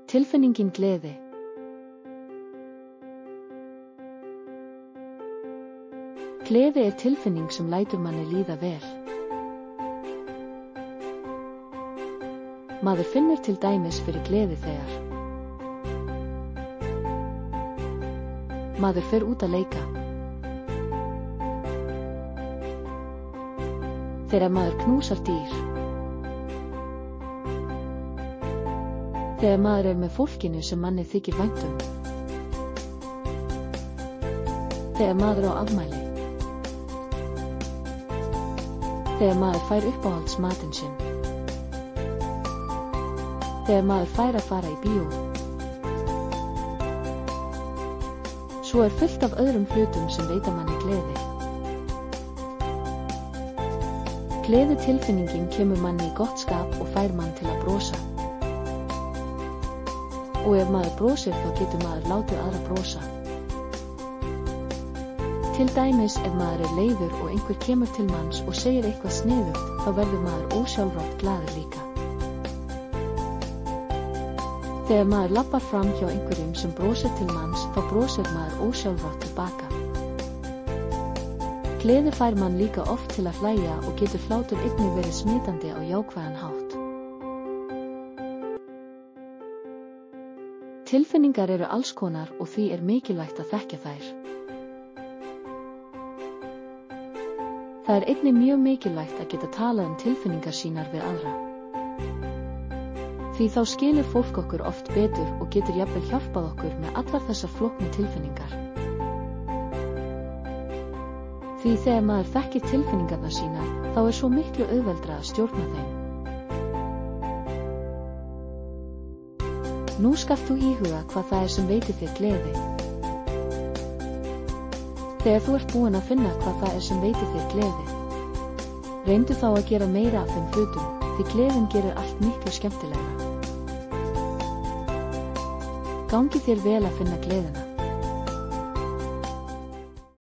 Tilfinningin gleði. Gleði er tilfinning sem lætur manni líða vel. Maður finnur til dæmis fyrir gleði þegar maður fer út að leika. Þegar maður knúsar dýr. Þegar maður er með fólkinu sem manni þykir vænt um. Þegar maður á afmæli. Þegar maður fær uppáhaldsmatinn sinn. Þegar maður fær að fara í bíó. Svo er fullt af öðrum hlutum sem veita manni gleði. Gleðitilfinningin kemur manni í gott skap og fær mann til að brosa. Og ef maður brosir þá getur maður látið aðra brosa. Til dæmis ef maður er leiður og einhver kemur til manns og segir eitthvað sniðugt, þá verður maður ósjálfrátt glaður líka. Þegar maður lappar fram hjá einhverjum sem brosir til manns, þá brosir maður ósjálfrátt tilbaka. Gleði fær mann líka oft til að hlæja og getur hlátur einnig verið smitandi á jákvæðan hátt. Tilfinningar eru alls konar og því er mikilvægt að þekkja þær. Það er einnig mjög mikilvægt að geta talað tilfinningar sínar við aðra. Því þá skilur fólk okkur oft betur og getur jafnvel hjálpað okkur með allar þessar flóknu tilfinningar. Því þegar maður þekkir tilfinningarnar sínar, þá er svo miklu auðveldra að stjórna þeim. Nú skalt þú íhuga hvað það er sem veitir þér gleði. Þegar þú ert búinn að finna hvað það er sem veitir þér gleði, reyndu þá að gera meira af þeim hlutum, því gleðin gerir allt miklu skemmtilegra. Gangi þér vel að finna gleðina.